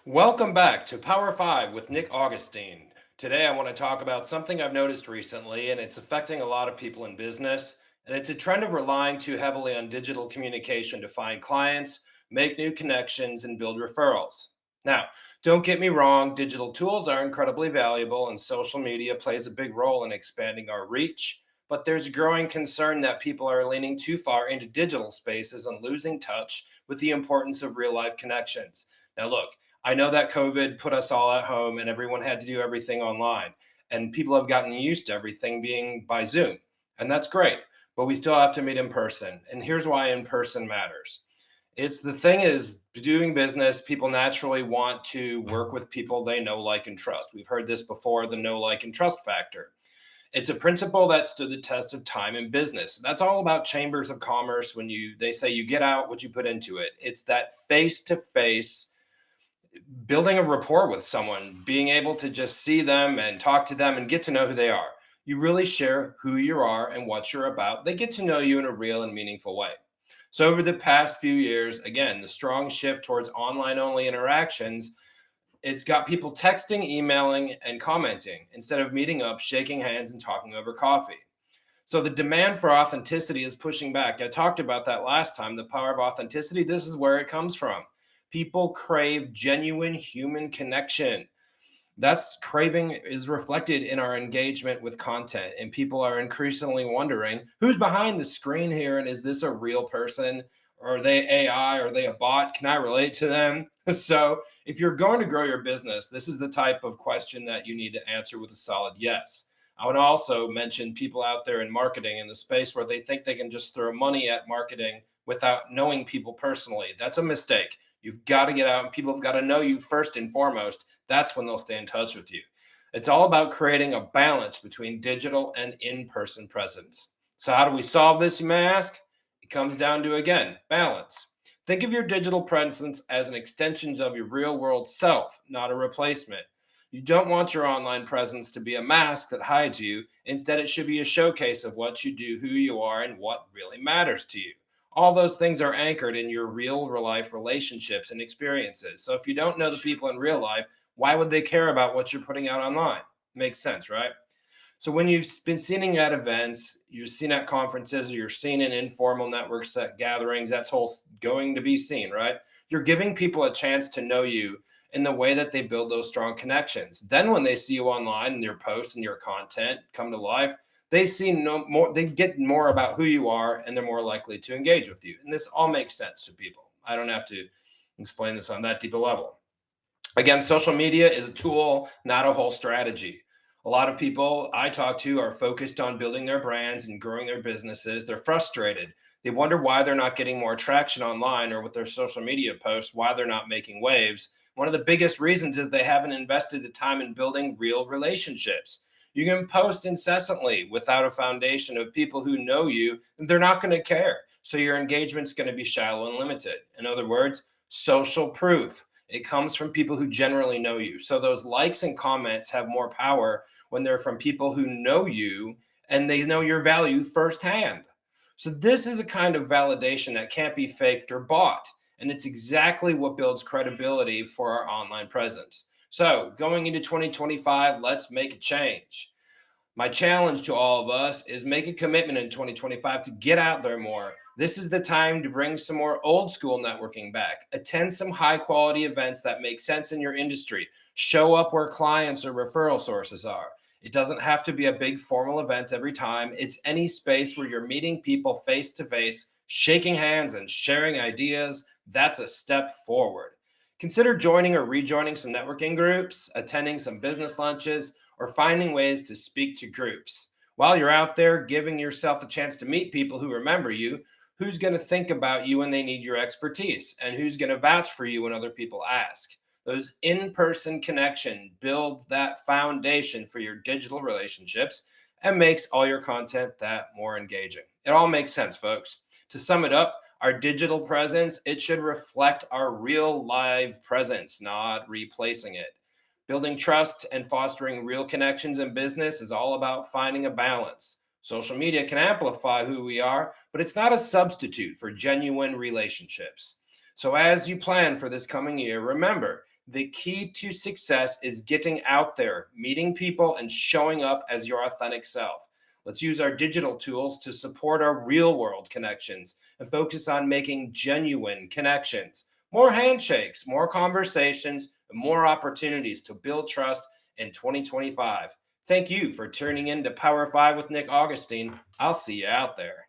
Welcome back to Power 5 with Nick Augustine. Today, I want to talk about something I've noticed recently, and it's affecting a lot of people in business. And it's a trend of relying too heavily on digital communication to find clients, make new connections, and build referrals. Now, don't get me wrong, digital tools are incredibly valuable, and social media plays a big role in expanding our reach. But there's growing concern that people are leaning too far into digital spaces and losing touch with the importance of real life connections. Now, look, I know that COVID put us all at home and everyone had to do everything online. And people have gotten used to everything being by Zoom. And that's great. But we still have to meet in person. And here's why in person matters. It's the thing is doing business, people naturally want to work with people they know, like, and trust. We've heard this before, the know, like, and trust factor. It's a principle that stood the test of time in business. That's all about chambers of commerce. When they say you get out what you put into it. It's that face to face building a rapport with someone, being able to just see them and talk to them and get to know who they are. You really share who you are and what you're about. They get to know you in a real and meaningful way. So, over the past few years, again, the strong shift towards online only interactions, it's got people texting, emailing, and commenting instead of meeting up, shaking hands, and talking over coffee. So the demand for authenticity is pushing back. I talked about that last time. The power of authenticity, this is where it comes from. People crave genuine human connection. That's craving is reflected in our engagement with content. And people are increasingly wondering who's behind the screen here, and is this a real person? Or are they AI? Are they a bot? Can I relate to them? So if you're going to grow your business, this is the type of question that you need to answer with a solid yes. I would also mention people out there in marketing in the space where they think they can just throw money at marketing without knowing people personally. That's a mistake. You've got to get out and people have got to know you first and foremost. That's when they'll stay in touch with you. It's all about creating a balance between digital and in person presence. So, how do we solve this, you may ask? It comes down to, again, balance. Think of your digital presence as an extension of your real world self, not a replacement. You don't want your online presence to be a mask that hides you. Instead, it should be a showcase of what you do, who you are, and what really matters to you. All those things are anchored in your real life relationships and experiences. So if you don't know the people in real life, why would they care about what you're putting out online? Makes sense, right? So when you've been seen at events, you're seen at conferences, or you're seen in informal network set gatherings, that's whole going to be seen, right? You're giving people a chance to know you in the way that they build those strong connections. Then when they see you online and your posts and your content come to life, they see no more, they get more about who you are and they're more likely to engage with you. And this all makes sense to people. I don't have to explain this on that deep a level. Again, social media is a tool, not a whole strategy. A lot of people I talk to are focused on building their brands and growing their businesses. They're frustrated. They wonder why they're not getting more traction online or with their social media posts, why they're not making waves. One of the biggest reasons is they haven't invested the time in building real relationships. You can post incessantly without a foundation of people who know you, and they're not going to care. So your engagement's going to be shallow and limited. In other words, social proof. It comes from people who generally know you. So those likes and comments have more power when they're from people who know you and they know your value firsthand. So this is a kind of validation that can't be faked or bought. And it's exactly what builds credibility for our online presence. So going into 2025, let's make a change. My challenge to all of us is make a commitment in 2025 to get out there more. This is the time to bring some more old school networking back. Attend some high quality events that make sense in your industry. Show up where clients or referral sources are. It doesn't have to be a big formal event every time. It's any space where you're meeting people face to face, shaking hands and sharing ideas. That's a step forward. Consider joining or rejoining some networking groups, attending some business lunches, or finding ways to speak to groups. While you're out there giving yourself a chance to meet people who remember you, who's going to think about you when they need your expertise, and who's going to vouch for you when other people ask. Those in-person connection builds that foundation for your digital relationships and makes all your content that more engaging. It all makes sense, folks. To sum it up, our digital presence, it should reflect our real live presence, not replacing it. Building trust and fostering real connections in business is all about finding a balance. Social media can amplify who we are, but it's not a substitute for genuine relationships. So, as you plan for this coming year, remember The key to success is getting out there, meeting people, and showing up as your authentic self. Let's use our digital tools to support our real world connections and focus on making genuine connections. More handshakes, more conversations, and more opportunities to build trust in 2025. Thank you for tuning in to Power 5 with Nick Augustine. I'll see you out there.